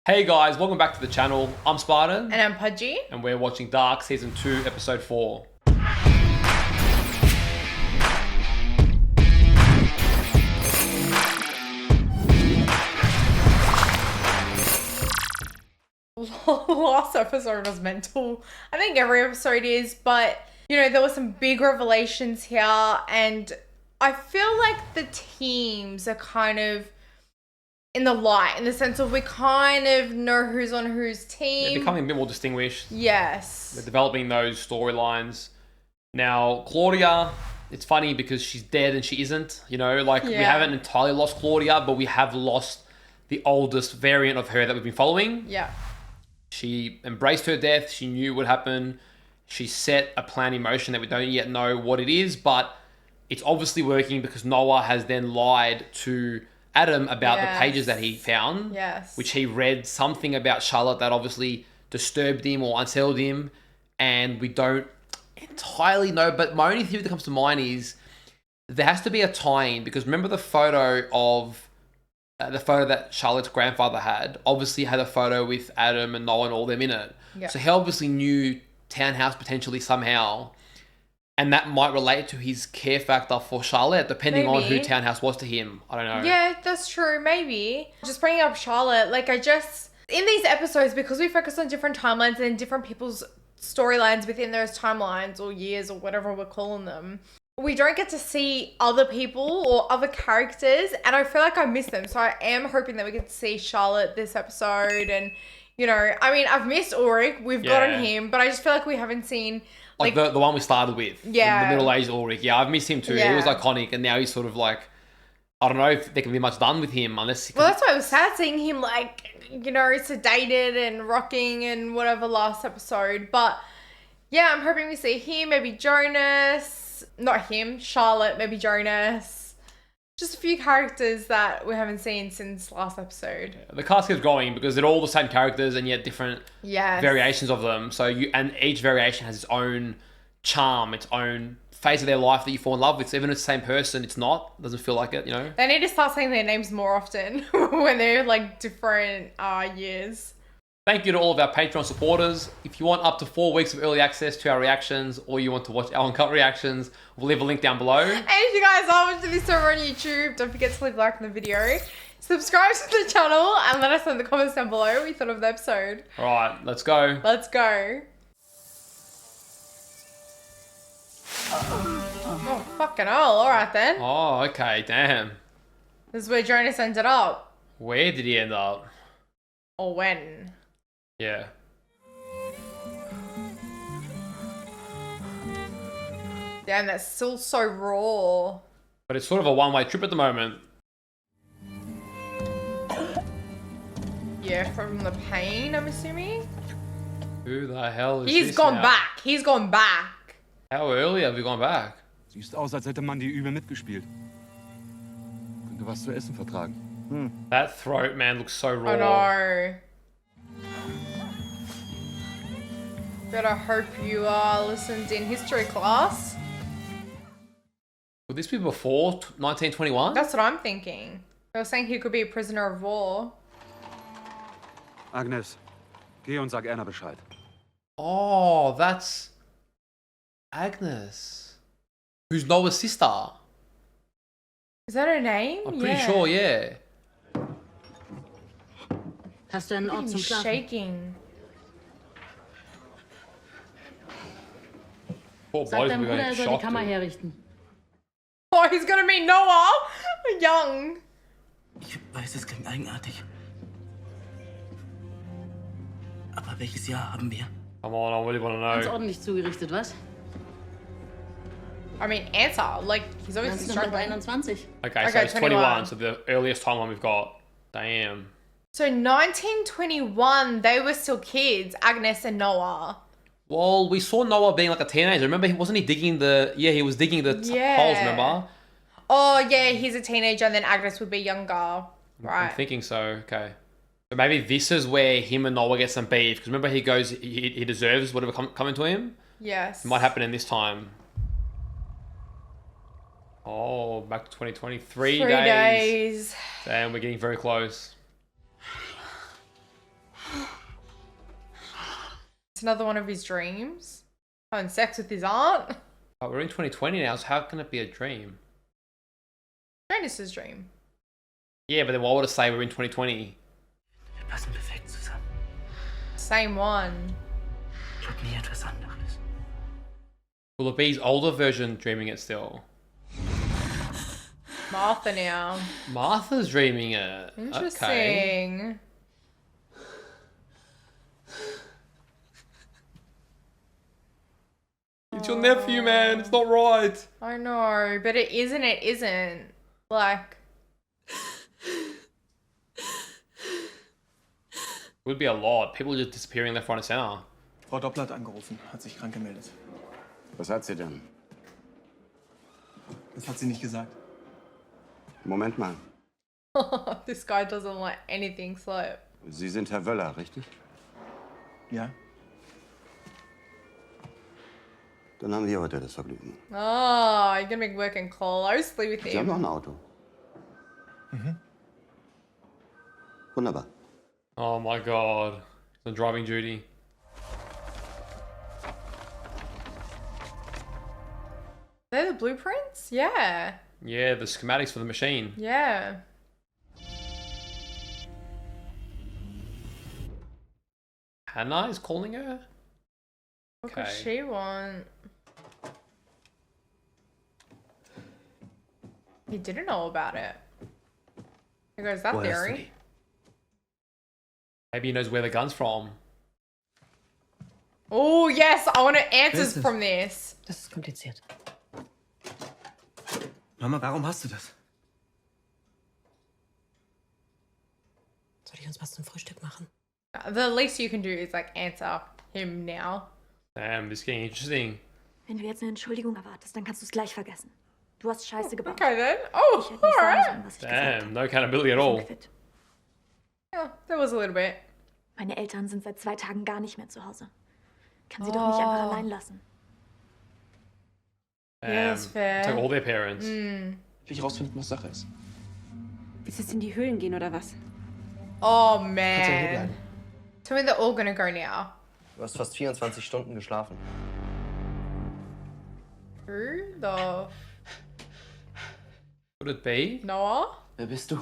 Hey guys, welcome back to the channel. I'm Spartan. And I'm Pudgey. And we're watching Dark Season 2, Episode 4. Last episode was mental. I think every episode is, but you know, there were some big revelations here, and I feel like the teams are kind of in the light, in the sense of we kind of know who's on whose team. They're becoming a bit more distinguished. Yes. They're developing those storylines. Now, Claudia, it's funny because she's dead and she isn't. You know, like we haven't entirely lost Claudia, but we have lost the oldest variant of her that we've been following. Yeah. She embraced her death. She knew what happened. She set a plan in motion that we don't yet know what it is, but it's obviously working because Noah has then lied to Adam about the pages that he found, which he read something about Charlotte that obviously disturbed him or unsettled him, and we don't entirely know. But my only theory that comes to mind is there has to be a tie-in, because remember the photo that Charlotte's grandfather had obviously had a photo with Adam and Noah and all them in it. So he obviously knew Townhouse potentially somehow, and that might relate to his care factor for Charlotte, depending on who Townhouse was to him. I don't know. Yeah, that's true. Maybe. Just bringing up Charlotte, like in these episodes, because we focus on different timelines and different people's storylines within those timelines or years or whatever we're calling them, we don't get to see other people or other characters, and I feel like I miss them. So I am hoping that we get to see Charlotte this episode. And, you know, I mean, I've missed Ulrich. We've gotten him, but I just feel like we haven't seen... Like the one we started with. Yeah. The middle-aged Ulrich. Yeah, I've missed him too. He was iconic, and now he's sort of like... I don't know if there can be much done with him unless... Well, that's why I was sad seeing him, like, you know, sedated and rocking and whatever last episode. But, yeah, I'm hoping we see him, maybe Jonas... Not him, Charlotte, maybe Jonas. Just a few characters that we haven't seen since last episode. The cast keeps growing because they're all the same characters and yet different variations of them. So and each variation has its own charm, its own phase of their life that you fall in love with. So even if it's the same person, it's not. It doesn't feel like it, you know? They need to start saying their names more often when they're like different years. Thank you to all of our Patreon supporters. If you want up to 4 weeks of early access to our reactions, or you want to watch our uncut reactions, we'll leave a link down below. And if you guys are watching this over on YouTube, don't forget to leave a like on the video, subscribe to the channel, and let us know in the comments down below what you thought of the episode. All right, let's go. Let's go. Oh, fucking hell. All right then. Oh, okay, damn. This is where Jonas ended up. Where did he end up? Or when? Yeah. Damn, that's still so raw. But it's sort of a one-way trip at the moment. Yeah, from the pain, I'm assuming. Who the hell is He's gone back. He's gone back. How early have we gone back? Siehst aus, als hätte man die übel mitgespielt. Könnte was zu essen vertragen. That throat, man, looks so raw. I know. Better hope you listened in history class. Would this be before 1921? That's what I'm thinking. They were saying he could be a prisoner of war. Agnes, geh und sag Erna Bescheid. Oh, that's Agnes. Who's Noah's sister? Is that her name? I'm pretty sure, yeah. Hast du einen Ort zum Schlafen? Shaking. Poor Sag boys, deinem we're Bruder, going er soll die shocked. Kammer herrichten. Oh, he's gonna meet Noah! Young. Ich weiß, es klingt eigenartig. Aber welches Jahr haben wir? Come on, I really want to Ganz know. ordentlich zugerichtet, was? I mean, answer. Like, he's obviously struggling. 1921. Okay, so it's 21, so the earliest timeline we've got. Damn. So 1921, they were still kids, Agnes and Noah. Well, we saw Noah being like a teenager. Remember, wasn't he digging the... Yeah, he was digging the holes, remember? Oh, yeah, he's a teenager and then Agnes would be younger. Right. I'm thinking so, okay. So maybe this is where him and Noah get some beef. Because remember, he goes, he deserves whatever coming to him? Yes. It might happen in this time. Oh, back to 2023 3 days. Damn, we're getting very close. It's another one of his dreams. Having sex with his aunt. But we're in 2020 now, so how can it be a dream? Jonas' dream. Yeah, but then why would it say we're in 2020? Wir passen perfekt zusammen. Same one. Ich hab nie etwas anderes. Will it be his older version dreaming it still? Martha now. Martha's dreaming it. Interesting. Okay. It's your nephew, man. It's not right. I know, but it isn't. It isn't. Like, Would be a lot. People just disappearing left, right, and center. Frau Doppler hat angerufen, hat sich krank gemeldet. Was hat sie denn? Das hat sie nicht gesagt. Moment mal. this guy doesn't let anything slip. Sie sind Herr Wöller, richtig? Ja? Dann haben wir heute das Vergnügen. Oh, you're gonna be working closely with Sie haben noch him. ein Auto. Wunderbar. Oh my god. It's on driving duty. They're the blueprints? Yeah. Yeah, the schematics for the machine. Yeah. Hannah is calling her? What could Okay. she want? He didn't know about it. There goes that Woher hast du theory. die? Maybe he knows where the gun's from. Oh, yes. I want answers es? from this. Das ist kompliziert. Mama, warum hast du das? Soll ich uns was zum Frühstück machen? The least you can do is like answer him now. Damn, this is getting interesting. Wenn du jetzt eine Entschuldigung erwartest, dann kannst du es gleich vergessen. Du hast Scheiße gebaut. Okay then. Oh, Ich hätte nicht sagen alright. sollen, was ich gesagt habe. Damn, no accountability at Wir sind all. quitt. Yeah, there was a little bit. Meine Eltern sind seit 2 Tagen gar nicht mehr zu Hause. Kann sie doch nicht einfach allein lassen. Yeah, that's fair. Took all their parents. Will ich rausfinden, was Sache ist. Willst du jetzt in die Höhlen gehen oder was? Oh Kannst ja hier man. bleiben. Tell me they're all gonna go now. Du hast fast 24 Stunden geschlafen. Who the Could it be? Noah? Wer bist du?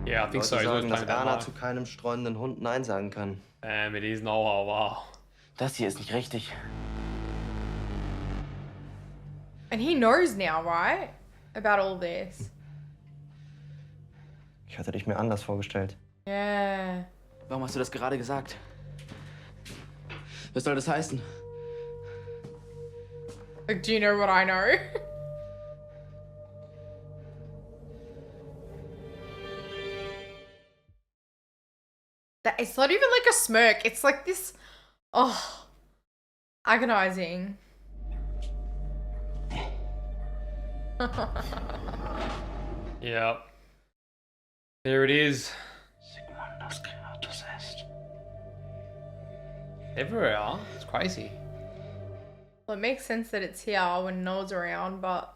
Yeah, I think Leute so. He's always sagen, dass playing that Erna lie. zu keinem streunenden Hund Nein sagen kann. Damn, it is Noah. Wow. Das hier ist nicht richtig. And he knows now, right? About all this. Ich hatte dich mir anders vorgestellt. Yeah. Warum hast du das gerade gesagt? Was soll das heißen? Like, do you know what I know? That it's not even like a smirk. It's like this. Oh, agonizing. Yeah. There it is. Sigmundos Creatus est. Everywhere, huh? It's crazy. Well, it makes sense that it's here when Noah's around, but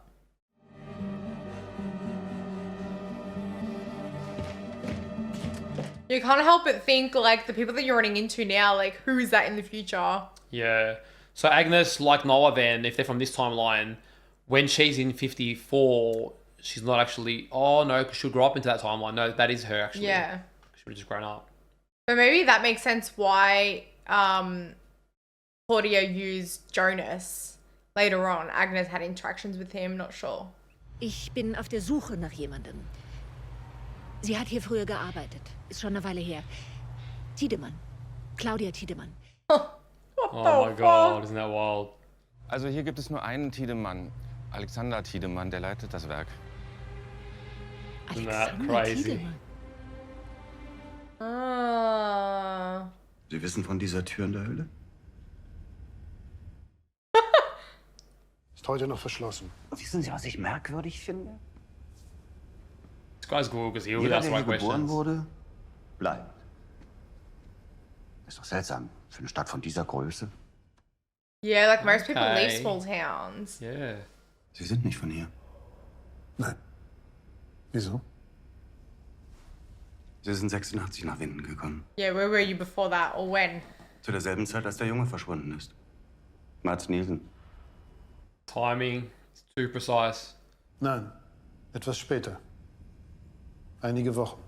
you can't help but think like the people that you're running into now, like who is that in the future? Yeah. So Agnes, like Noah then, if they're from this timeline, when she's in 54, she's not actually... Oh, no, because she'll grow up into that timeline. No, that is her, actually. Yeah. She would have just grown up. But maybe that makes sense why Claudia used Jonas later on. Agnes had interactions with him, not sure. Ich bin auf der Suche nach jemandem. Sie hat hier früher gearbeitet. Ist schon eine Weile her. Tiedemann. Claudia Tiedemann. Oh my god, isn't that wild? Also hier gibt es nur einen Tiedemann. Alexander Tiedemann, der leitet das Werk. Isn't that Alexander crazy? Tiedemann. Ah. Sie wissen von dieser Tür in der Höhle? Ist heute noch verschlossen. Wissen Sie, was ich merkwürdig finde? This guy's cool because he always Jeder, asks der the hier right geboren questions. wurde, bleibt. Ist doch seltsam für eine Stadt von dieser Größe. Yeah, like most people leave Okay. small towns. Yeah. Sie sind nicht von hier. Nein. Wieso? Sie sind 86 nach Winden gekommen. Yeah, where were you before that or when? Zu derselben Zeit, als der Junge verschwunden ist. Mats Nielsen. Timing is too precise. Nein, etwas später. Einige Wochen.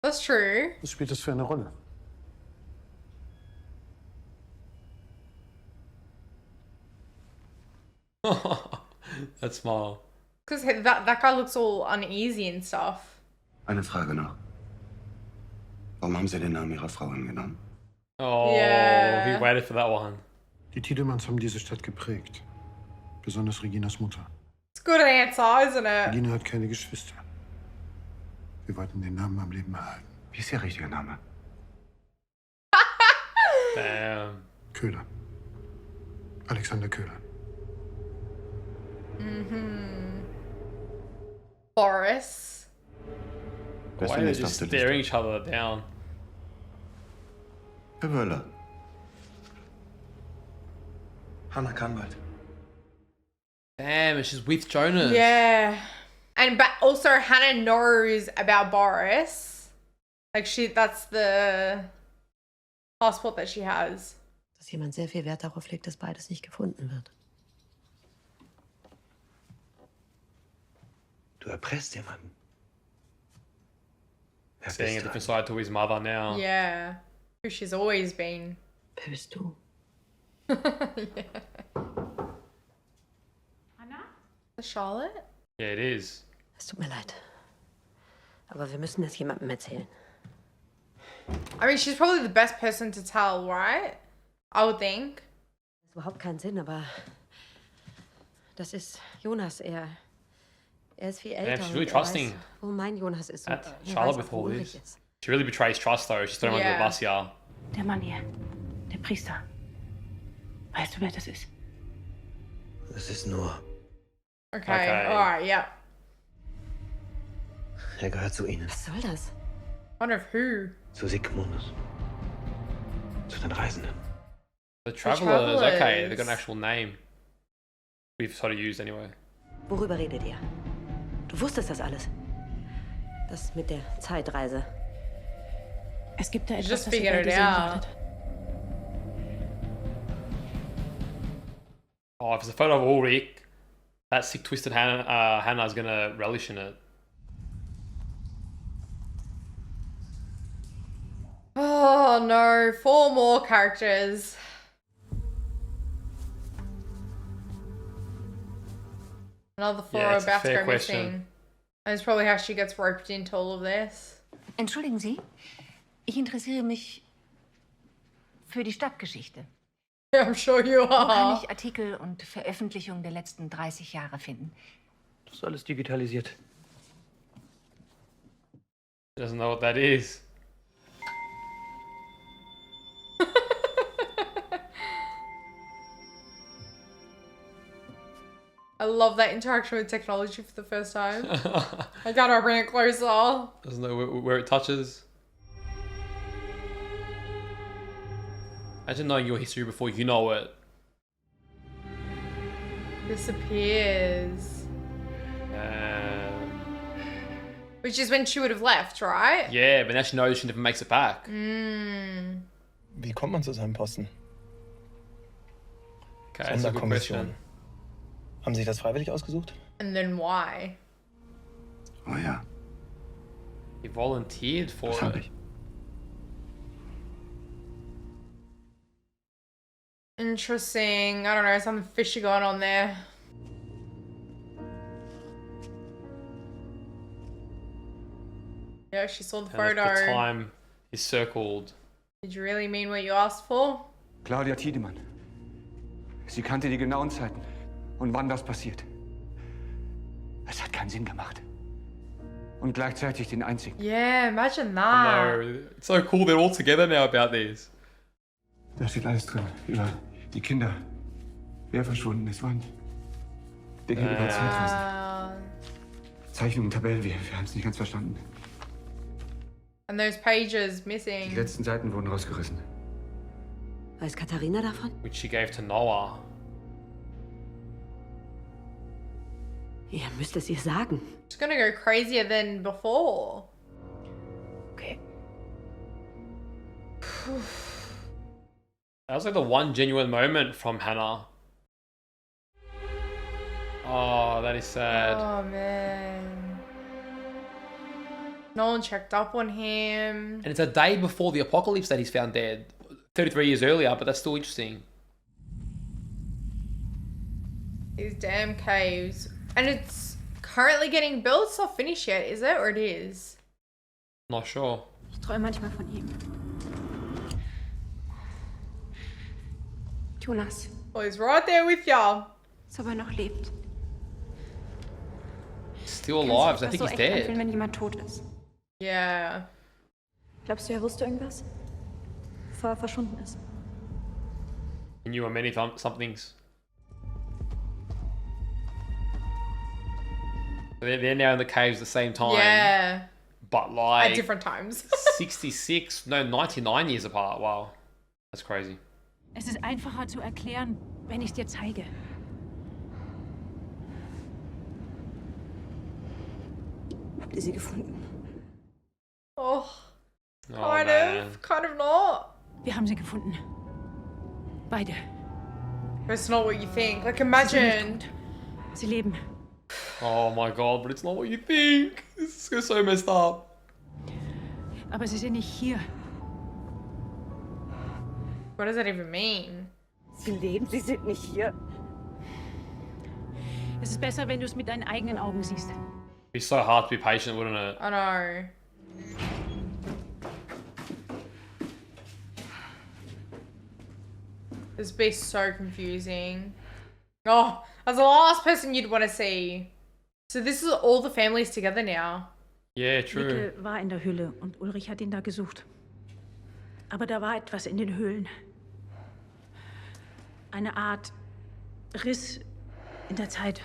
That's true. Was spielt das für eine Rolle? That smile. Because that guy looks all uneasy and stuff. Eine Frage noch. Warum haben Sie den Namen Ihrer Frau angenommen? Oh, Yeah. he waited for that one. Die Tiedemanns haben diese Stadt geprägt. Besonders Reginas Mutter. It's a good answer, isn't it? Regina hat keine Geschwister. Wir wollten den Namen am Leben erhalten. Wie ist Ihr richtiger Name? Damn. Köhler. Alexander Köhler. Boris. Wer ist Why denn are they jetzt just auf der staring Liste? each other down? Herr Wöller. Hannah Kahnwald. Damn, and she's with Jonas. Yeah. And but also Hannah knows about Boris. Like that's the passport that she has. Dass jemand sehr viel Wert darauf legt, dass beides nicht gefunden wird. Du erpresst jemanden. Wer Seeing a bist du? different side to his mother now. Yeah. Who she's always been. Wer bist du? Yeah. Charlotte? Yeah, it is. Es tut mir leid. Aber wir müssen das jemandem erzählen. I mean, she's probably the best person to tell, right? I would think. Das ist überhaupt keinen Sinn, aber das ist Jonas. Er ist viel älter. she's really und trusting weiß, wo mein Jonas ist. Und At er Charlotte weiß with auch, wo all Ulrich this. ist. She really betrays trust though. She's throwing under the Yeah. bus here. Der Mann hier. Der Priester. Weißt du, wer das ist? Das ist nur. Okay. Okay. Alright, yeah. Er gehört zu Ihnen. Was soll das? Wonder of who? Zu Sigmundus. Zu den Reisenden. The Travelers. Okay, Travellers. they've got an actual name. We've sort of used anyway. Worüber redet ihr? Du wusstest das alles. Das mit der Zeitreise. Es gibt da You etwas, just das ihr figured beide it sehen out. solltet. Oh, if it's a photo of Ulrich, that sick twisted Hannah's gonna relish in it. Oh no, 4 more characters. Another 4 Yeah, are it's a about to fair go question. missing. And it's probably how she gets roped into all of this. Entschuldigen Sie, ich interessiere mich für die Stadtgeschichte. Yeah, I'm sure you Wo kann are. ich Artikel und Veröffentlichungen der letzten 30 Jahre finden? Das ist alles digitalisiert. She doesn't know what that is. I love that interaction with technology for the first time. I gotta bring it closer. Doesn't know where it touches. Imagine knowing your history before you know it. Disappears. Which is when she would have left, right? Yeah, but now she knows she never makes it back. Mm. Wie kommt man zu seinem Posten? Okay, that's a good question. Sonderkommission. Haben Sie sich das freiwillig ausgesucht? And then why? Oh ja, He volunteered for das habe it. ich. Interesting. I don't know, something fishy going on there. Yeah, she saw the And if photo. the time is circled. Did you really mean what you asked for? Claudia Tiedemann. Sie kannte die genauen Zeiten und wann das passiert. Es hat keinen Sinn gemacht. Und gleichzeitig den einzigen. Yeah, imagine that. No, it's so cool they're all together now about this. Da steht alles drin. Über die Kinder. Wer verschwunden ist, wann. Dinge über Zeitreisen. Zeichnungen, Tabellen, wir haben es nicht ganz verstanden. And those pages Die missing. letzten Seiten wurden rausgerissen. Weiß Katharina davon? Which she gave to Noah. Ihr müsst es ihr sagen. It's gonna go crazier than before. Okay. That was like the one genuine moment from Hannah. Oh, that is sad. Oh man. No one checked up on him. And it's a day before the apocalypse that he's found dead. 33 years earlier, but that's still interesting. These damn caves. And it's currently getting built. It's not finished yet, is it? Or it is? Not sure. Ich träume manchmal von ihm. Jonas. Oh, he's right there with ya. Als ob noch lebt. Still alive, so I think so he's echt anfühlen, dead. wenn jemand tot ist. Yeah. Glaubst du, er wusste irgendwas? Bevor er verschwunden ist. He knew many somethings. They're now in the caves at the same time. Yeah. But like... At different times. 66, no, 99 years apart. Wow. That's crazy. Es ist einfacher zu erklären, wenn ich dir zeige. Habt ihr sie gefunden? Oh. Oh, Kind man. of. Kind of not. Wir haben sie gefunden. Beide. It's not what you think. Like, imagine. Sie leben. Oh my god, but it's not what you think. This is so messed up. Aber sie sind nicht hier. What does that even mean? Sie leben, sie sind nicht hier. Es ist besser, wenn du es mit deinen eigenen Augen siehst. It'd be so hard to be patient, wouldn't it? I know. This would be so confusing. Oh, as the last person you'd want to see. So this is all the families together now. Yeah, true. Mikkel war in der Höhle und Ulrich hat ihn da gesucht. Aber da war etwas in den Höhlen. Eine Art Riss in der Zeit.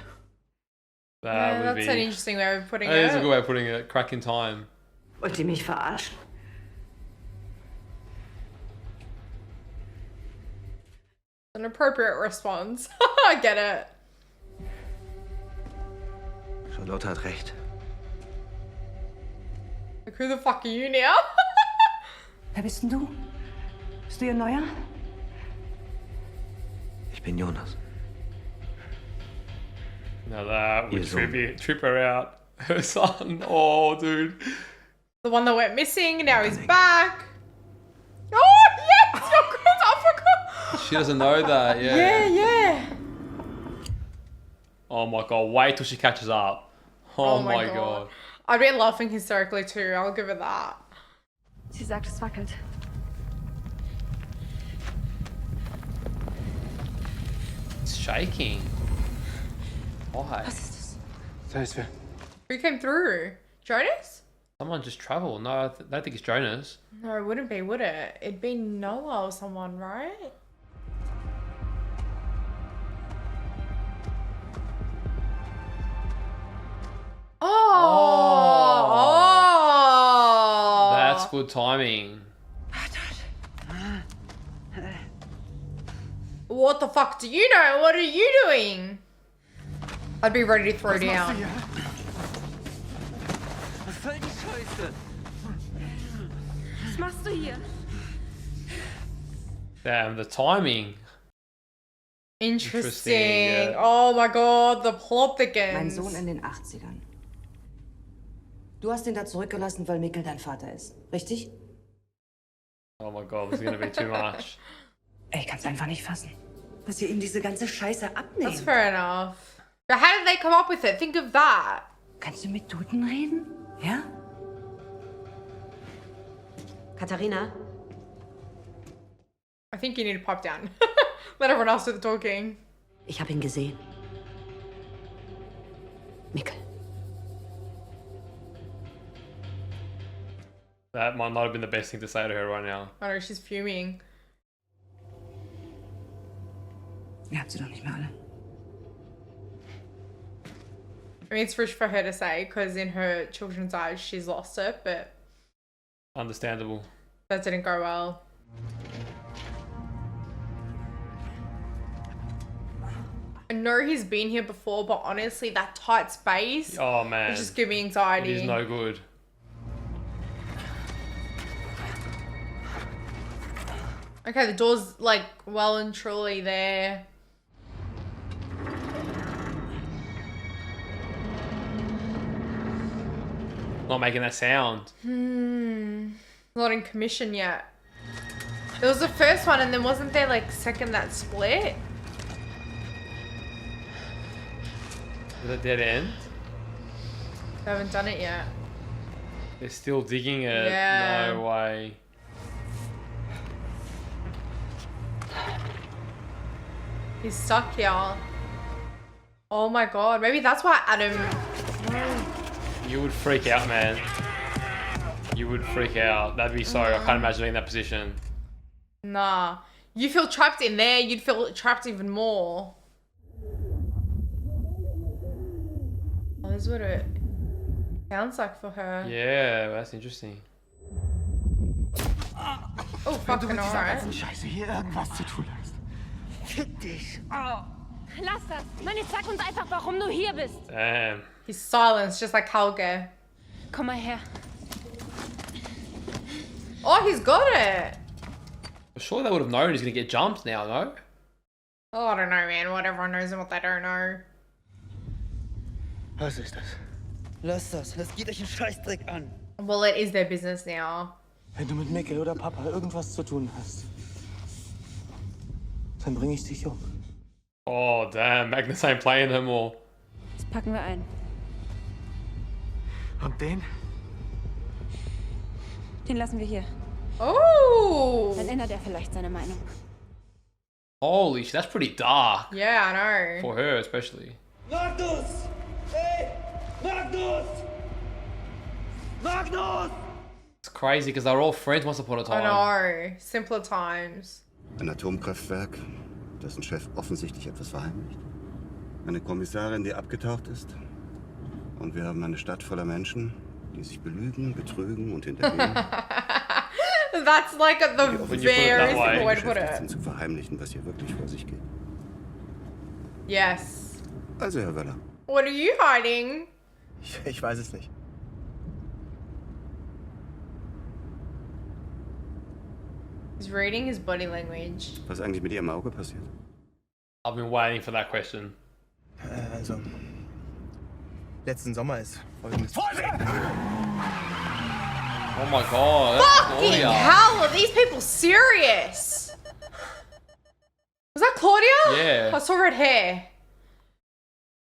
Yeah, that's an interesting way of putting That it. is a good way of putting it. Crack in time. Wollt ihr mich verarschen? An appropriate response. I get it. Charlotte hat recht. Like, who the fuck are you now? Wer bist denn du? Bist du ihr Neuer? Ich bin Jonas. Now that would Ihr trip her out. Her son. Oh, dude. The one that went missing, now he's back. Oh, yes! Your girl's Africa! She doesn't know that, yeah. Yeah, yeah. Oh my god, wait till she catches up. Oh, my god. I'd be laughing hysterically too, I'll give it that. Sie sagt, es wackelt. It's shaking. Why? Da ist wer. Who came through? Jonas? Someone just traveled. No, I don't think it's Jonas. No, it wouldn't be, would it? It'd be Noah or someone, right? Oh! That's good timing. What the fuck do you know? What are you doing? I'd be ready to throw down. Was soll die Scheiße? Was machst du hier? Damn, the timing. Interesting. yeah. Oh my god, the plot Mein thickens. Sohn in den 80ern. Du hast ihn da zurückgelassen, weil Mikkel dein Vater ist. Richtig? Oh my god, this is gonna be too much. Ich kann's einfach nicht fassen. Dass ihr ihm diese ganze Scheiße abnehmt. That's fair enough. But how did they come up with it? Think of that. Kannst du mit Toten reden? Ja? Katharina? I think you need to pipe down. Let everyone else do the talking. Ich habe ihn gesehen. Mikkel. That might not have been the best thing to say to her right now. I know, she's fuming. Ihr habt sie doch nicht mehr alle. I mean, it's rich for her to say, because in her children's eyes, she's lost it, but Understandable. that didn't go well. I know he's been here before, but honestly, that tight space. Oh man. It just give me anxiety. It is no good. Okay, the door's like well and truly there. Not making that sound. Not in commission yet. There was the first one, and then wasn't there like second that split? Is it a dead end? They haven't done it yet. They're still digging it. Yeah. No way. He's stuck here. Oh my god. Maybe that's why Adam... You would freak out, man. You would freak out. That'd be so... I can't imagine being in that position. Nah. You feel trapped in there, you'd feel trapped even more. Oh, this is what it sounds like for her. Yeah, that's interesting. Oh, fucking alright. Scheiße hier irgendwas zu tun hast. Fick dich. Oh. Lass das. Mann, jetzt sag uns einfach, warum du hier bist. Damn. He's silenced, just like Helge. Komm mal her. Oh, he's got it. I'm sure they would have known he's going to get jumped now, no? Oh, I don't know, man. What everyone knows and what they don't know. Was ist das? Lass das. Das geht euch einen Scheißdreck an. Well, it is their business now. Wenn du mit Mikkel oder Papa irgendwas zu tun hast, dann bringe ich dich um. Oh, damn. Magnus ain't playing no more. Das packen wir ein. Und den? Den lassen wir hier. Oh! Dann ändert er vielleicht seine Meinung. Holy shit, that's pretty dark. Yeah, I know. For her, especially. Magnus! Hey! Magnus! Magnus! It's crazy because they were all friends once upon a time. I know. Simpler times. Ein Atomkraftwerk, dessen Chef offensichtlich etwas verheimlicht. Eine Kommissarin, die abgetaucht ist. Und wir haben eine Stadt voller Menschen, die sich belügen, betrügen und hintergehen. That's like the very simple way to put it. Sind zu verheimlichen, was hier wirklich vor sich geht. Yes. Also, Herr Weller. What are you hiding? Ich weiß es nicht. He's reading his body language. Was ist eigentlich mit Ihrem Auge passiert? I've been waiting for that question. Also, letzten Sommer ist folgendes... Oh my god, that's Fucking Claudia. hell, are these people serious? Was that Claudia? Yeah. I saw red hair.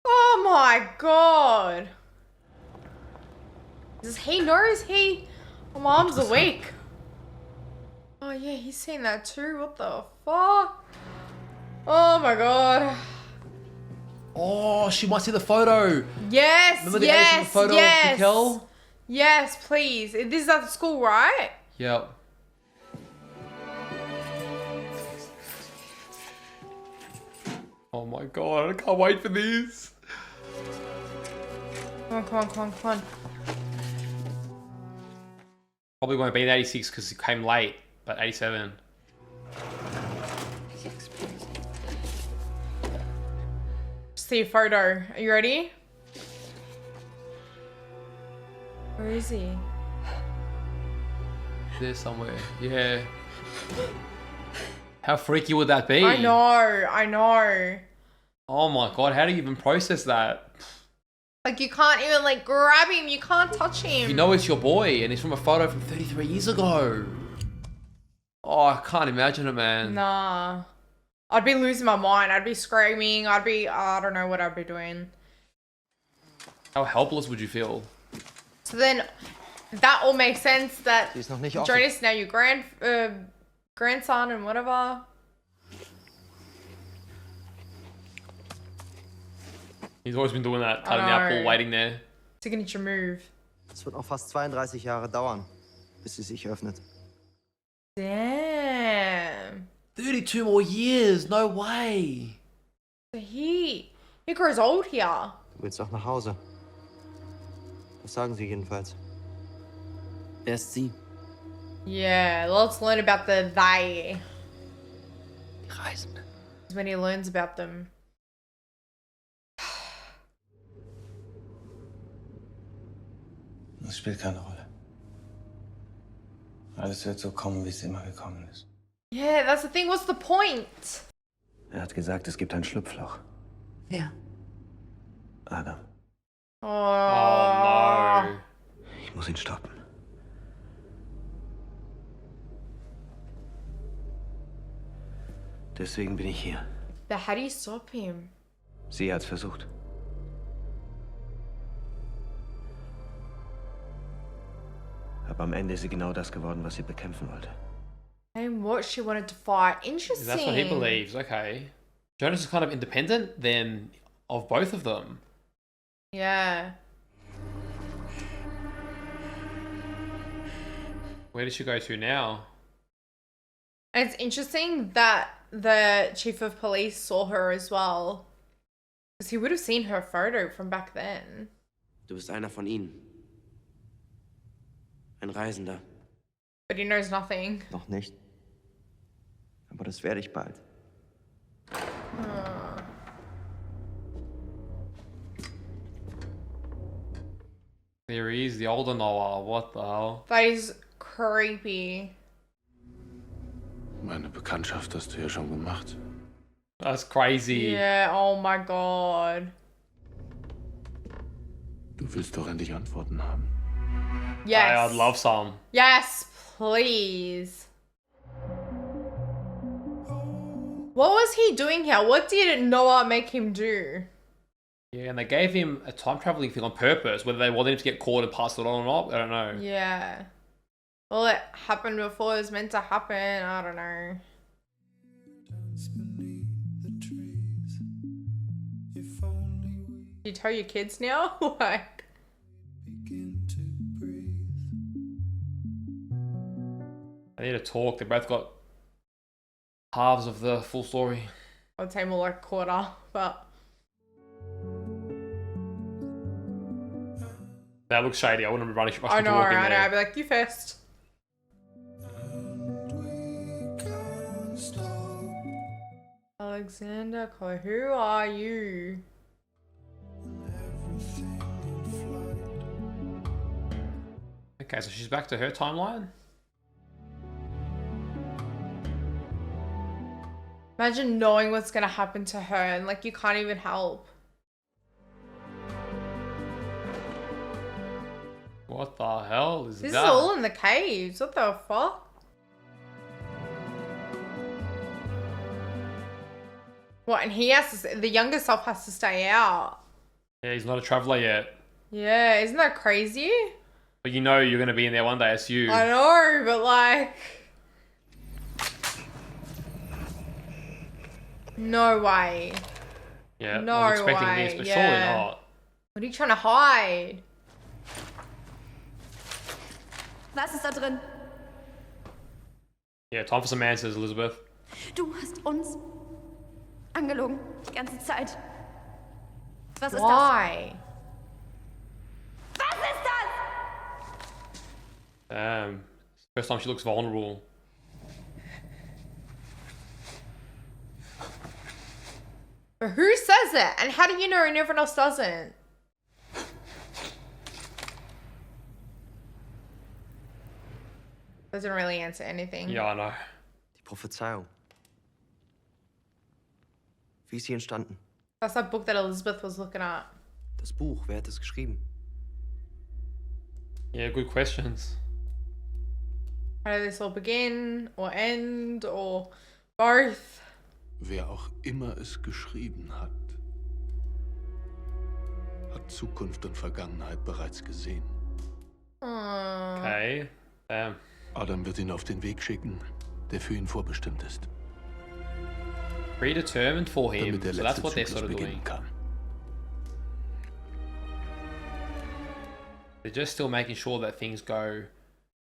Oh my god. Does he know? Is he? Oh, my arms are weak. Oh yeah, he's seen that too. What the fuck? Oh my god. Oh, she might see the photo. Yes, Remember the yes, Asian photo yes. of Mikkel? Yes, please. This is at the school, right? Yep. Oh my god, I can't wait for this. Come on, come on, come on, come on. Probably won't be in 86 because it came late, but 87. See a photo. Are you ready? Where is he? There somewhere. Yeah. How freaky would that be? I know, I know. Oh my god, how do you even process that? Like you can't even like grab him, you can't touch him. You know it's your boy and it's from a photo from 33 years ago. Oh, I can't imagine it, man. Nah. I'd be losing my mind. I'd be screaming. I don't know what I'd be doing. How helpless would you feel? So then that all makes sense that Die ist noch nicht offen. Jonas now your grandson and whatever. He's always been doing that, cutting the I apple, know. waiting there. Signature move. Es wird noch fast 32 Jahre dauern, bis sie sich öffnet. Damn. 32 more years, no way. So he grows old here. Du willst doch nach Hause. Das sagen sie jedenfalls. Wer ist sie? Yeah, let's learn about the they. Die Reisende. When he learns about them. Das spielt keine Rolle. Alles wird so kommen, wie es immer gekommen ist. Yeah, that's the thing. What's the point? Er hat gesagt, es gibt ein Schlupfloch. Wer? Adam. Oh, no. Ich muss ihn stoppen. Deswegen bin ich hier. But how do you stop him? Sie hat's versucht. Aber am Ende ist sie genau das geworden, was sie bekämpfen wollte. And what she wanted to fight. Interesting. That's what he believes. Okay. Jonas is kind of independent then of both of them. Yeah. Where did she go to now? And it's interesting that the chief of police saw her as well. Because he would have seen her photo from back then. Du bist einer von ihnen. Ein Reisender. But he knows nothing. Noch nicht. Aber das werde ich bald. There he is, the older Noah. What the hell? That is creepy. Meine Bekanntschaft hast du ja schon gemacht. That's crazy. Yeah, oh my god. Du willst doch endlich Antworten haben. Yes. I'd love some. Yes, please. What was he doing here? What did Noah make him do? Yeah, and they gave him a time traveling thing on purpose. Whether they wanted him to get caught and pass it on or not, I don't know. Yeah. Well, it happened before it was meant to happen. I don't know. You tell your kids now? Like... They need to talk. They both got halves of the full story. I'd say more like a quarter, but... That looks shady. I wouldn't be rushing I know, to walk in I know. there. I'd be like, you first. Alexander, who are you? Okay, so she's back to her timeline. Imagine knowing what's gonna happen to her and like you can't even help. What the hell is This that? is all in the caves. What the fuck? What? And he has to. The younger self has to stay out. Yeah, he's not a traveler yet. Yeah, isn't that crazy? But you know you're going to be in there one day, it's you. I know, but like... No way. Yeah, No I was expecting way. this, but yeah. surely not. What are you trying to hide? Was ist da drin? Yeah, time for some answers, Elizabeth. Du hast uns angelogen. Die ganze Zeit. Was ist Why? das? Was ist das? First time she looks vulnerable. But who says it? And how do you know and everyone else doesn't? Doesn't really answer anything. Ja, I know. Die Prophezeiung. Wie ist sie entstanden? That's that book that Elizabeth was looking at. Das Buch, wer hat es geschrieben? Yeah, good questions. How did this all begin or end or both? Wer auch immer es geschrieben hat, hat Zukunft und Vergangenheit bereits gesehen. Okay. Adam wird ihn auf den Weg schicken, der für ihn vorbestimmt ist. Predetermined for him. Damit der So that's letzte what they're Zyklus sort of beginnen doing. kann. They're just still making sure that things go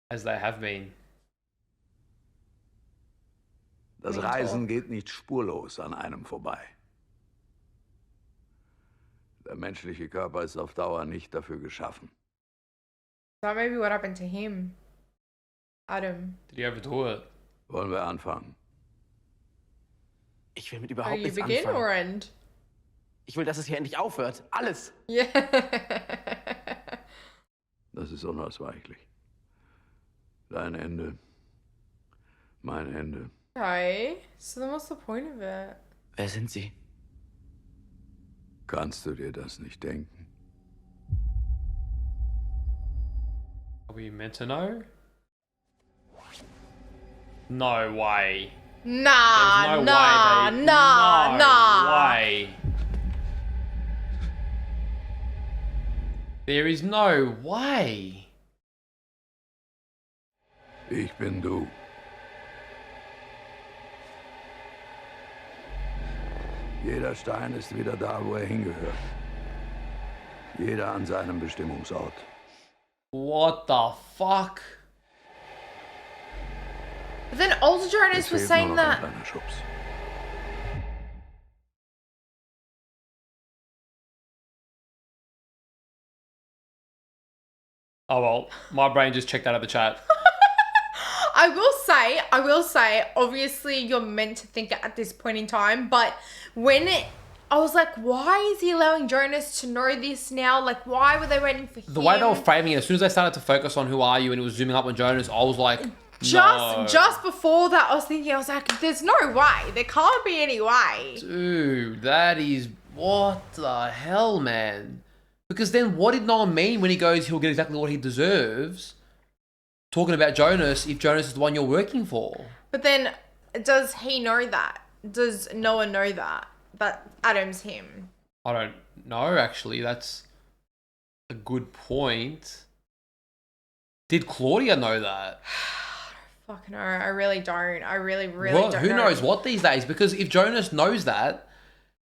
as they have been. Das Reisen geht nicht spurlos an einem vorbei. Der menschliche Körper ist auf Dauer nicht dafür geschaffen. That maybe what happened to him. Adam. Did he overdo it? Wollen wir anfangen? Ich will mit Do überhaupt you nichts begin anfangen. or end? Ich will, dass es hier endlich aufhört. Alles. Yeah. Das ist unausweichlich. Dein Ende, mein Ende. Okay, so then what's the point of it? Wer sind Sie? Kannst du dir das nicht denken? Are we meant to know? No way. Nah, There's no nah, way they, nah, no nah. way. There is no way. Ich bin du. Jeder Stein ist wieder da, wo er hingehört. Jeder an seinem Bestimmungsort. What the fuck? But then older Jonas was saying that. Oh well, my brain just checked out of the chat. I will say, obviously you're meant to think it at this point in time, but I was like, why is he allowing Jonas to know this now? Like, why were they waiting for him? The way they were framing it, as soon as they started to focus on who are you and it was zooming up on Jonas, I was like, Just before that, I was like, there's no way. There can't be any way. Dude, that is, what the hell, man? Because then what did Noah mean when he goes, he'll get exactly what he deserves? Talking about Jonas, if Jonas is the one you're working for. But then, does he know that? Does Noah know that Adam's him? I don't know, actually. That's a good point. Did Claudia know that? Fucking no, I really don't. I really don't know. Who knows what these days? Because if Jonas knows that,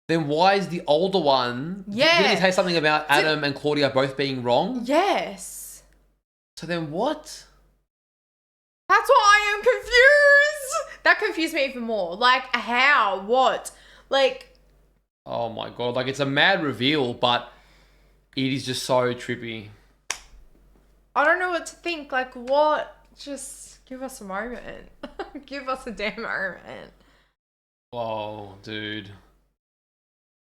then why is the older one... Yeah. Didn't he say something about Adam and Claudia both being wrong? Yes. So then what? That's why I am confused. That confused me even more. Like, how? What? Like... Oh my god. Like, it's a mad reveal, but it is just so trippy. I don't know what to think. Like, what? Just give us a moment. Give us a damn moment. Whoa, dude.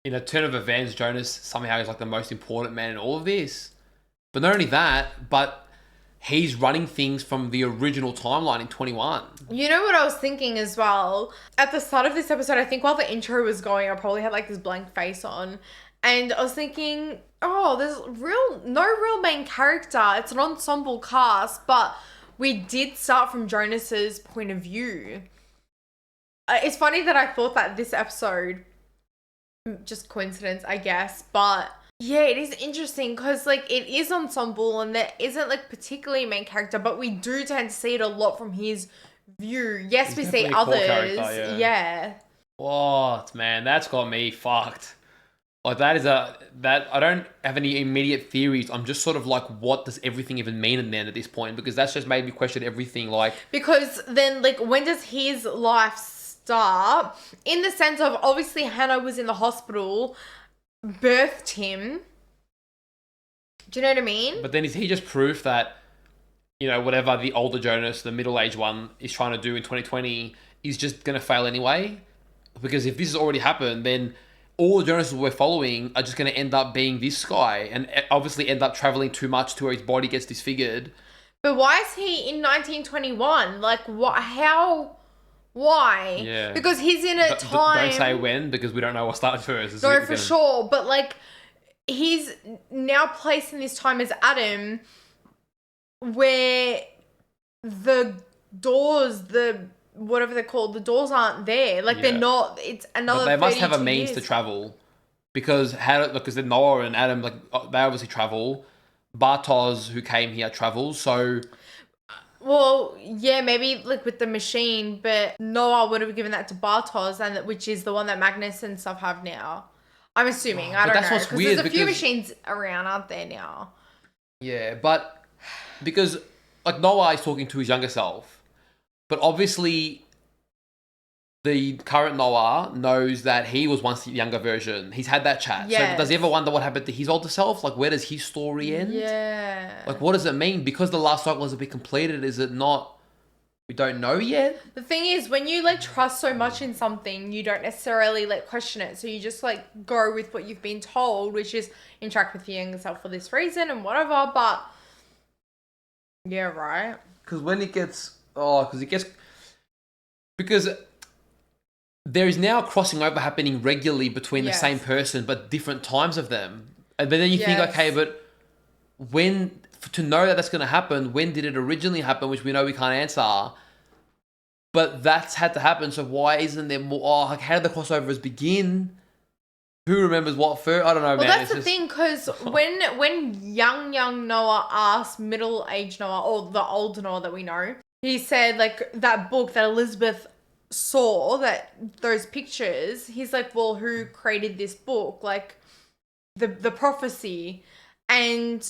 In a turn of events, Jonas somehow is like the most important man in all of this. But not only that, but he's running things from the original timeline in 21. You know what I was thinking as well? At the start of this episode, I think while the intro was going, I probably had like this blank face on. And I was thinking, oh, there's no real main character. It's an ensemble cast, but we did start from Jonas's point of view. It's funny that I thought that this episode, just coincidence, I guess, but yeah, it is interesting because like it is ensemble and there isn't like particularly a main character, but we do tend to see it a lot from his view. Yes, He's we see definitely a core others. character, Yeah. What, man? That's got me fucked. Like, that I don't have any immediate theories. I'm just sort of like, what does everything even mean in then at this point? Because that's just made me question everything. Like, Because then, like, when does his life start? In the sense of, obviously, Hannah was in the hospital, birthed him. Do you know what I mean? but then is he just proof that, you know, whatever the older Jonas, the middle-aged one, is trying to do in 2020 is just going to fail anyway? Because if this has already happened, then all the Jonases we're following are just going to end up being this guy and obviously end up traveling too much to where his body gets disfigured. But why is he in 1921? Like, what? How? Why? Yeah. Because he's in a time... Don't say when, because we don't know what started first. No, for sure. But, like, he's now placed in this time as Adam where the doors, whatever they're called, the doors aren't there. Like, they're not... It's another But they must have a 32 means years. to travel. Because then Noah and Adam, like, they obviously travel. Bartos, who came here, travels. So... Well, yeah, maybe like with the machine, but Noah would have given that to Bartos, and which is the one that Magnus and stuff have now. I'm assuming. I But don't that's know. what's Because weird, there's a few because- machines around, aren't there now? Yeah, but because like Noah is talking to his younger self, but obviously the current Noah knows that he was once the younger version. He's had that chat. Yes. So does he ever wonder what happened to his older self? Like, where does his story end? Yeah. Like, what does it mean? Because the last cycle hasn't been completed, is it not? We don't know yet? The thing is, when you like trust so much in something, you don't necessarily like question it. So you just like go with what you've been told, which is interact with your younger self for this reason and whatever. But Yeah, right. Because when it gets... Because there is now crossing over happening regularly between the same person, but different times of them. But then you think, okay, but when... To know that that's going to happen, when did it originally happen, which we know we can't answer. But that's had to happen, so why isn't there more... how did the crossovers begin? Who remembers what first? I don't know, man. Well, that's the thing, because when young Noah asked middle-aged Noah, or the old Noah that we know, he said, like, that book that Elizabeth saw, that those pictures, he's like, well, who created this book? Like, the prophecy. And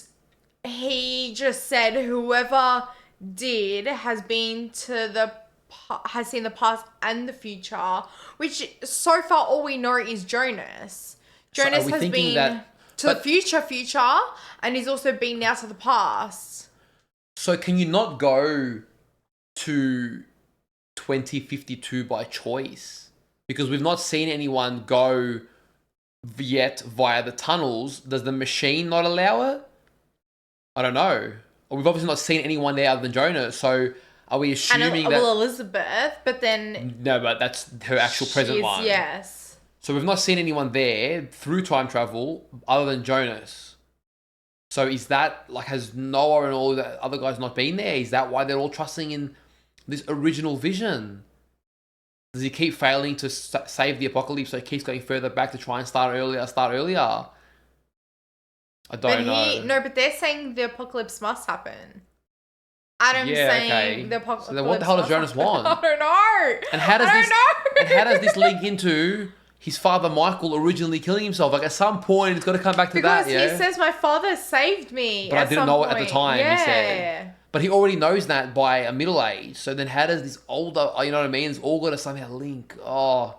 he just said whoever did has seen the past and the future, which so far all we know is Jonas. Jonas has been to the future, and he's also been now to the past. So can you not go to 2052 by choice? Because we've not seen anyone go yet via the tunnels. Does the machine not allow it? I don't know. We've obviously not seen anyone there other than Jonas, so are we assuming that... Well, Elizabeth, but then... No, but that's her actual present one. Yes. So we've not seen anyone there through time travel other than Jonas. So is that, like, has Noah and all the other guys not been there? Is that why they're all trusting in this original vision? Does he keep failing to save the apocalypse, so he keeps going further back to try and start earlier? I don't know. No, but they're saying the apocalypse must happen. Adam's saying the apocalypse. So then what the hell does Jonas want? I don't know. And how does this link into his father Michael originally killing himself? Like, at some point, it's got to come back to that. Because he says, my father saved me. But I didn't know it at the time, he said. But he already knows that by a middle age. So then how does this older, you know what I mean? It's all got to somehow link. Oh,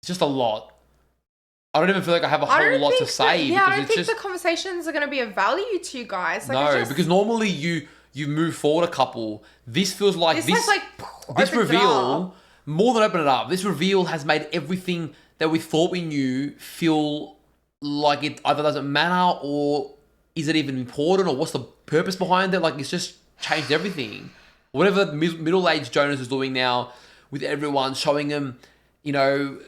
it's just a lot. I don't even feel like I have a whole lot to say. I don't think the conversations are going to be of value to you guys. Like, because normally you move forward a couple. This feels like this reveal, more than open it up, this reveal has made everything that we thought we knew feel like it either doesn't matter, or is it even important, or what's the purpose behind it? Like, it's just changed everything. Whatever middle-aged Jonas is doing now with everyone, showing him, you know,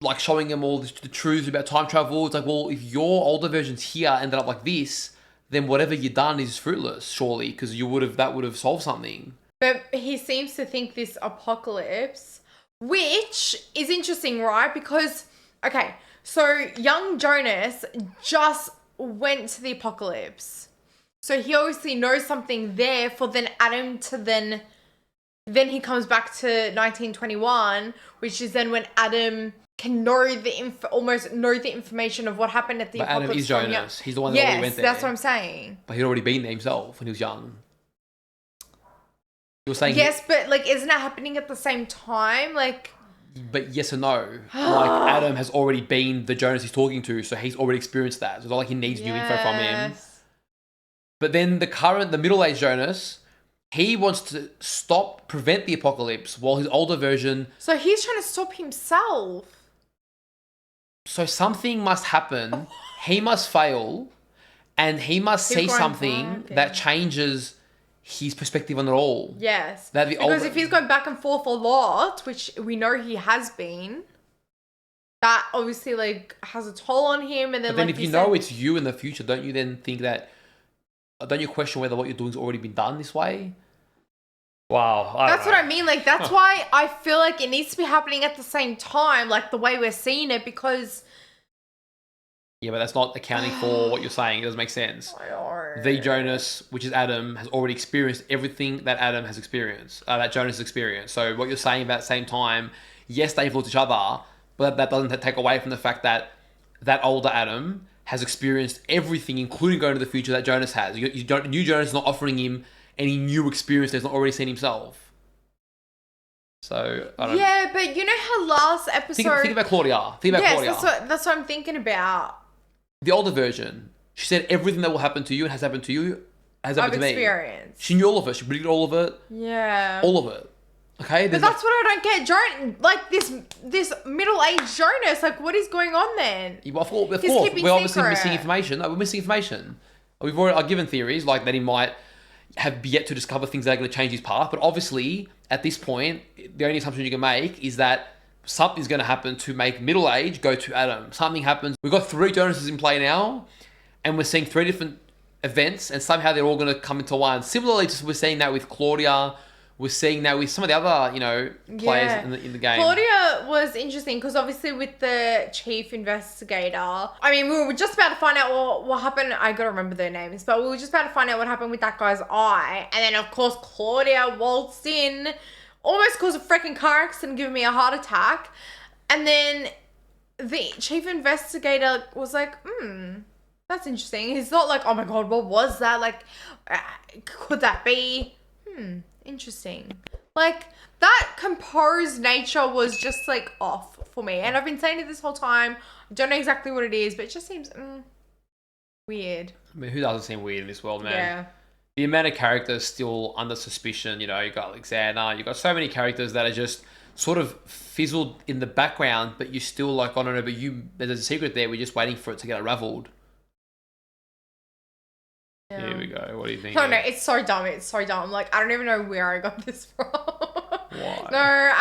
like showing him all the truths about time travel. It's like, well, if your older versions here ended up like this, then whatever you've done is fruitless, surely, because that would have solved something. But he seems to think this apocalypse, which is interesting, right? Because, okay, so young Jonas just went to the apocalypse. So he obviously knows something there for then Adam to then he comes back to 1921, which is then when Adam can know almost know the information of what happened at the apocalypse. Adam is Jonas. He's the one that already went there. Yes, that's what I'm saying. But he'd already been there himself when he was young. You were saying... Yes, but, like, isn't it happening at the same time? Like... But yes and no. Like, Adam has already been the Jonas he's talking to, so he's already experienced that. So it's not like he needs new info from him. But then the middle-aged Jonas, he wants to prevent the apocalypse, while his older version... So he's trying to stop himself. So something must happen. He must fail, and he must see something that changes his perspective on it all. Yes. Because if he's going back and forth a lot, which we know he has been, that obviously, like, has a toll on him. And then, but then if you know it's you in the future, don't you then think that... Don't you question whether what you're doing has already been done this way? Wow. That's what I mean. Like, that's why I feel like it needs to be happening at the same time, like the way we're seeing it, because... Yeah, but that's not accounting for what you're saying. It doesn't make sense. The Jonas, which is Adam, has already experienced everything that Adam has experienced, that Jonas has experienced. So what you're saying about the same time, yes, they influence each other, but that doesn't take away from the fact that that older Adam has experienced everything, including going to the future, that Jonas has. New Jonas is not offering him any new experience that he's not already seen himself. So, I don't know. Yeah, but you know how last episode... Think about Claudia. Yes, that's what I'm thinking about. The older version, she said everything that will happen to you and has happened to you has happened to me. I've experienced. She knew all of it. She predicted all of it. Yeah. All of it. Okay? But that's what I don't get. Like, this middle-aged Jonas, like, what is going on then? Yeah, of course. We're obviously missing information. No, we're missing information. I've given theories, like, that he might... have yet to discover things that are going to change his path. But obviously, at this point, the only assumption you can make is that something's going to happen to make middle age go to Adam. Something happens. We've got 3 Jonases in play now, and we're seeing 3 different events, and somehow they're all going to come into one. Similarly, just we're seeing that with Claudia. We're seeing that with some of the other, players in the game. Claudia was interesting because obviously with the chief investigator, I mean, we were just about to find out what happened. I gotta remember their names, but we were just about to find out what happened with that guy's eye. And then, of course, Claudia waltzed in, almost caused a freaking car accident, giving me a heart attack. And then the chief investigator was like, that's interesting. He's not like, oh my God, what was that? Like, could that be? Interesting. Like, that composed nature was just like off for me. And I've been saying it this whole time. I don't know exactly what it is, but it just seems weird. I mean, who doesn't seem weird in this world, man? Yeah. The amount of characters still under suspicion, you got Alexander, you've got so many characters that are just sort of fizzled in the background, but you're still like, oh no, but there's a secret there, we're just waiting for it to get unraveled. Yeah. Here we go. What do you think? No, it's so dumb. It's so dumb. Like, I don't even know where I got this from. Why? No,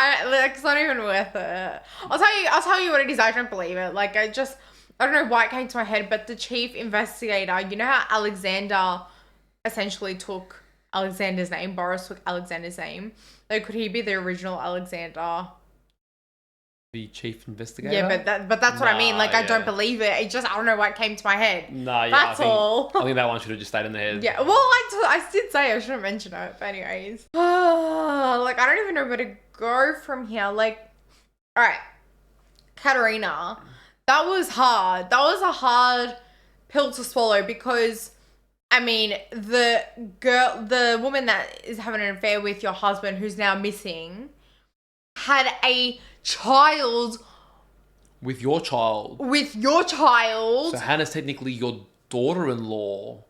it's not even worth it. I'll tell you what it is. I don't believe it. Like, I don't know why it came to my head, but the chief investigator, you know how Alexander essentially took Alexander's name, Boris took Alexander's name. Like, could he be the original Alexander? The chief investigator? Yeah, but that's what I mean. Like, I don't believe it. I don't know why it came to my head. That's all. I think that one should have just stayed in the head. Yeah, well, I did say I shouldn't mention it, but anyways. Like, I don't even know where to go from here. Like, all right, Katerina, that was hard. That was a hard pill to swallow because, I mean, the woman that is having an affair with your husband, who's now missing, had a child with your child. So Hannah's technically your daughter-in-law.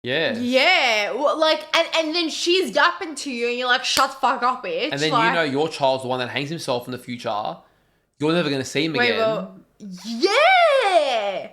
Yeah. Yeah. Well, like, and then she's yapping to you and you're like, shut the fuck up, bitch. And then your child's the one that hangs himself in the future. You're never going to see him again. Well, yeah.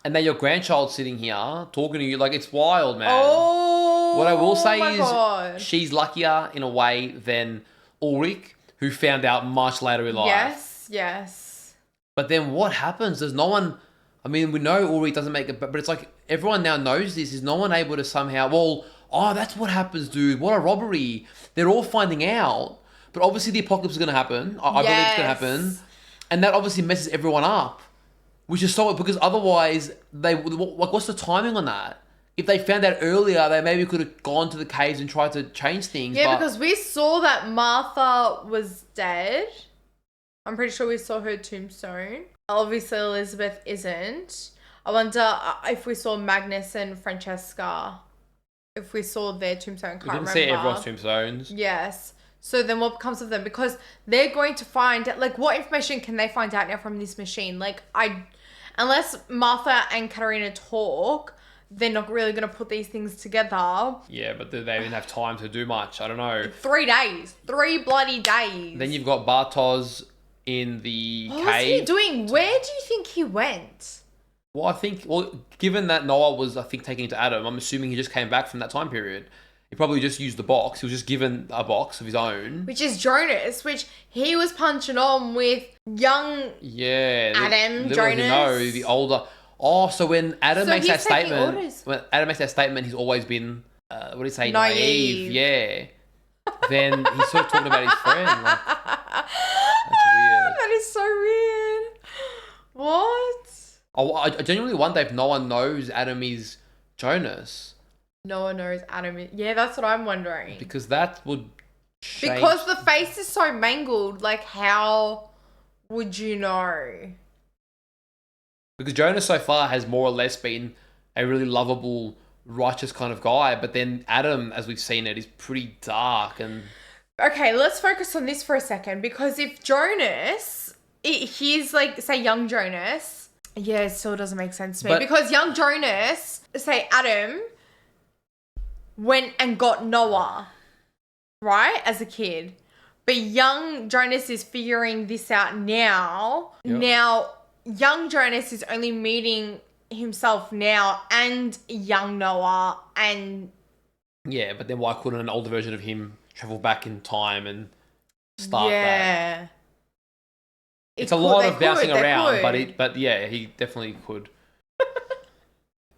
And then your grandchild's sitting here talking to you. Like, it's wild, man. Oh, what I will say my is God. She's luckier in a way than Ulrich, who found out much later in life. Yes. But then what happens? There's no one... I mean, we know Ulrich doesn't make it, but it's like everyone now knows this. Is no one able to somehow... Well, that's what happens, dude. What a robbery. They're all finding out. But obviously the apocalypse is going to happen. I believe it's going to happen. And that obviously messes everyone up. Which is so... Because otherwise, what's the timing on that? If they found out earlier, they maybe could have gone to the caves and tried to change things. Yeah, because we saw that Martha was dead. I'm pretty sure we saw her tombstone. Obviously, Elizabeth isn't. I wonder if we saw Magnus and Francesca. If we saw their tombstone. We didn't see everyone's tombstones. Yes. So then what becomes of them? Because they're going to find... Like, what information can they find out now from this machine? Like, unless Martha and Katerina talk... They're not really going to put these things together. Yeah, but they didn't have time to do much. I don't know. 3 days. 3 bloody days. Then you've got Bartos in the cave. What was he doing? Where do you think he went? Well, given that Noah was, I think, taking it to Adam, I'm assuming he just came back from that time period. He probably just used the box. He was just given a box of his own. Which is Jonas, which he was punching on with young Adam, Jonas. The older... Oh, so when Adam makes that statement, he's always been, what do you say, naive. Yeah. Then he's sort of talking about his friend. Like, that's weird. That is so weird. What? Oh, I genuinely wonder if no one knows Adam is Jonas. No one knows Adam is... Yeah, that's what I'm wondering. Because that would change... Because the face is so mangled, like, how would you know? Because Jonas so far has more or less been a really lovable, righteous kind of guy. But then Adam, as we've seen it, is pretty dark and... Okay, let's focus on this for a second. Because if Jonas, he's like, say, young Jonas. Yeah, it still doesn't make sense to me. Because young Jonas, say Adam, went and got Noah, right? As a kid. But young Jonas is figuring this out now. Yep. Now... Young Jonas is only meeting himself now and young Noah and Yeah, but then why couldn't an older version of him travel back in time and start that? It's a lot of bouncing around, but yeah, he definitely could.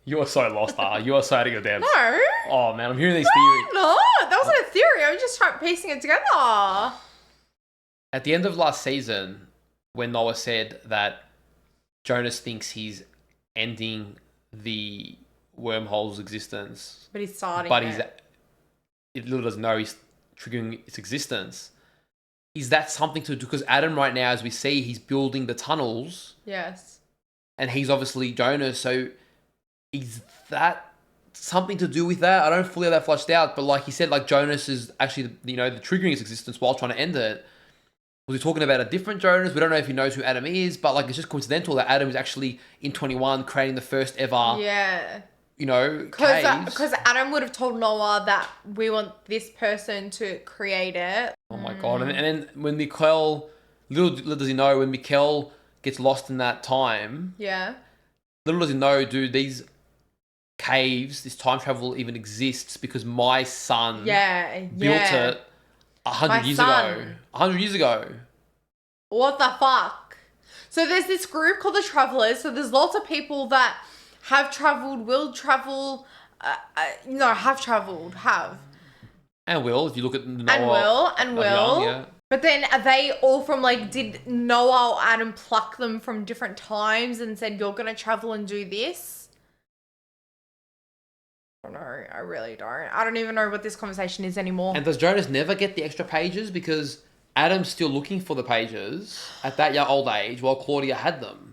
You are so lost, you are so out of your depth. No. Oh man, I'm hearing these theories. No, that wasn't a theory. I'm just piecing it together. At the end of last season, when Noah said that Jonas thinks he's ending the wormhole's existence, But he's starting it little doesn't know he's triggering its existence. Is that something to do? Because Adam right now, as we see, he's building the tunnels. Yes. And he's obviously Jonas, so is that something to do with that? I don't fully have that flushed out, but like he said, like Jonas is actually, the triggering its existence while trying to end it. Was he talking about a different Jonas? We don't know if he knows who Adam is, but like it's just coincidental that Adam is actually in 21 creating the first ever. Yeah. Caves. Because Adam would have told Noah that we want this person to create it. Oh my god! And then when Mikkel, little does he know, when Mikkel gets lost in that time. Yeah. Little does he know, dude, these caves, this time travel even exists because my son built it 100 years ago. 100 years ago. What the fuck? So there's this group called the Travelers. So there's lots of people that have traveled, will travel, have. And will, if you look at Noah. And will. Yeah. But then are they all from did Noah or Adam pluck them from different times and said, you're going to travel and do this? I don't know. I really don't. I don't even know what this conversation is anymore. And does Jonas never get the extra pages? Because Adam's still looking for the pages at that young old age while Claudia had them.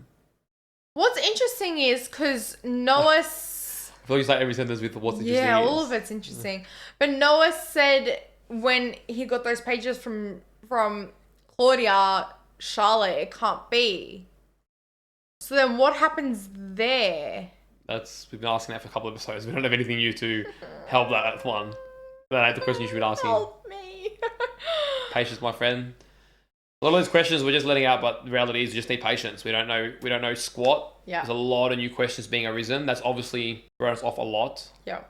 What's interesting is because Noah... I feel like you say every sentence with what's interesting. Yeah, all of it's interesting. But Noah said when he got those pages from Claudia, Charlotte, it can't be. So then what happens there? We've been asking that for a couple of episodes. We don't have anything new to help that one. That ain't the question you should be asking. Help me. Patience, my friend. A lot of those questions we're just letting out, but the reality is we just need patience. We don't know squat. Yeah. There's a lot of new questions being arisen. That's obviously thrown us off a lot. Yeah.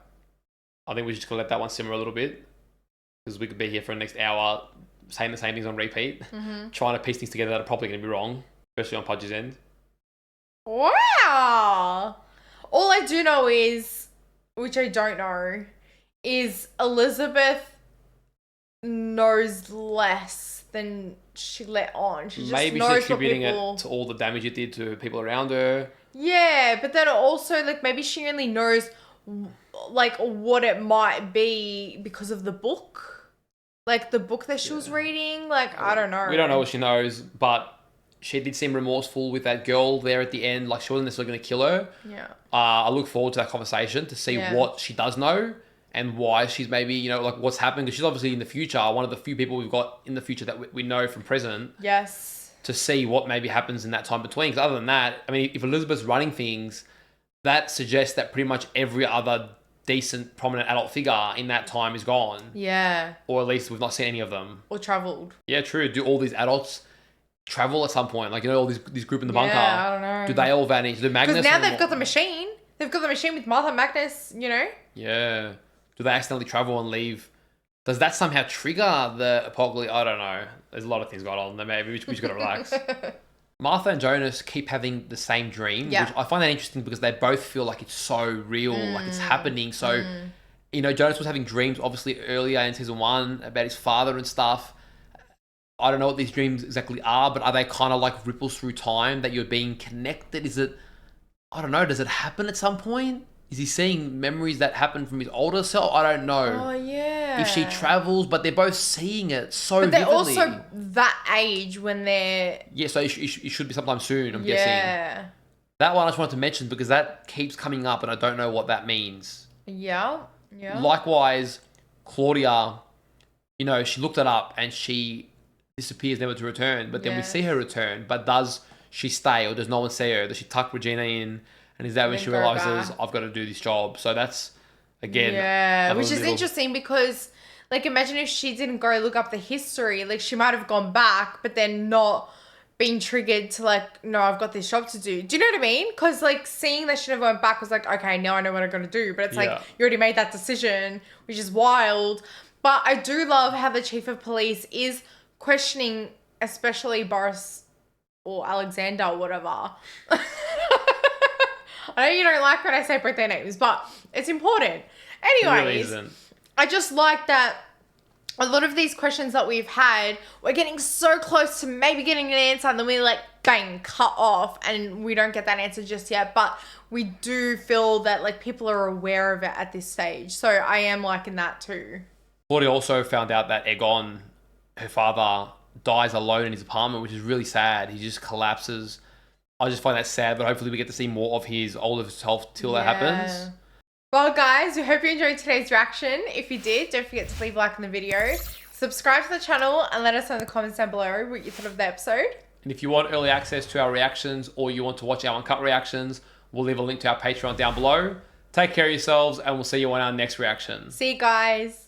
I think we're just gonna let that one simmer a little bit. Because we could be here for the next hour saying the same things on repeat. Mm-hmm. Trying to piece things together that are probably gonna be wrong. Especially on Pudgey's end. Wow. All I do know is, which I don't know, is Elizabeth knows less than she let on. She just Maybe knows she's attributing people... it to all the damage it did to people around her. Yeah, but then also, maybe she only knows, what it might be because of the book. The book that she was reading. I don't know. We don't know what she knows, but she did seem remorseful with that girl there at the end. She wasn't necessarily going to kill her. Yeah. I look forward to that conversation to see what she does know and why she's maybe, what's happening. Because she's obviously in the future, one of the few people we've got in the future that we know from present. Yes. To see what maybe happens in that time between. Because other than that, I mean, if Elizabeth's running things, that suggests that pretty much every other decent, prominent adult figure in that time is gone. Yeah. Or at least we've not seen any of them. Or travelled. Yeah, true. Do all these adults travel at some point? All this group in the bunker. Yeah, I don't know. Do they all vanish? Do Magnus... Because now they've got the machine. They've got the machine with Martha Magnus, Yeah. Do they accidentally travel and leave? Does that somehow trigger the apocalypse? I don't know. There's a lot of things going on there. Maybe we just got to relax. Martha and Jonas keep having the same dream, which I find that interesting because they both feel like it's so real, like it's happening. So, Jonas was having dreams obviously earlier in season 1 about his father and stuff. I don't know what these dreams exactly are, but are they kind of ripples through time that you're being connected? Is it, I don't know, does it happen at some point? Is he seeing memories that happen from his older self? I don't know. Oh, yeah. If she travels, but they're both seeing it so But they're vividly. also that age when they're... Yeah, so it should be sometime soon, I'm guessing. That one I just wanted to mention because that keeps coming up and I don't know what that means. Yeah. Likewise, Claudia, she looked it up and she disappears never to return, but then we see her return. But does she stay or does no one see her? Does she tuck Regina in? And is that when she realizes, I've got to do this job? So that's, again... Yeah, which is interesting because, imagine if she didn't go look up the history. She might have gone back, but then not being triggered to like, no, I've got this job to do. Do you know what I mean? Because like seeing that she never went back was like, okay, now I know what I got to do. But it's like, you already made that decision, which is wild. But I do love how the chief of police is questioning, especially Boris or Alexander or whatever. I know you don't like when I say both their names, but it's important. Anyways, I just like that a lot of these questions that we've had, we're getting so close to maybe getting an answer and then we like, bang, cut off and we don't get that answer just yet. But we do feel that like people are aware of it at this stage. So I am liking that too. Claudia also found out that Egon, her father, dies alone in his apartment, which is really sad. He just collapses. I just find that sad, but hopefully we get to see more of his older self till that happens. Well, guys, we hope you enjoyed today's reaction. If you did, don't forget to leave a like on the video. Subscribe to the channel and let us know in the comments down below what you thought of the episode. And if you want early access to our reactions or you want to watch our uncut reactions, we'll leave a link to our Patreon down below. Take care of yourselves and we'll see you on our next reaction. See you guys.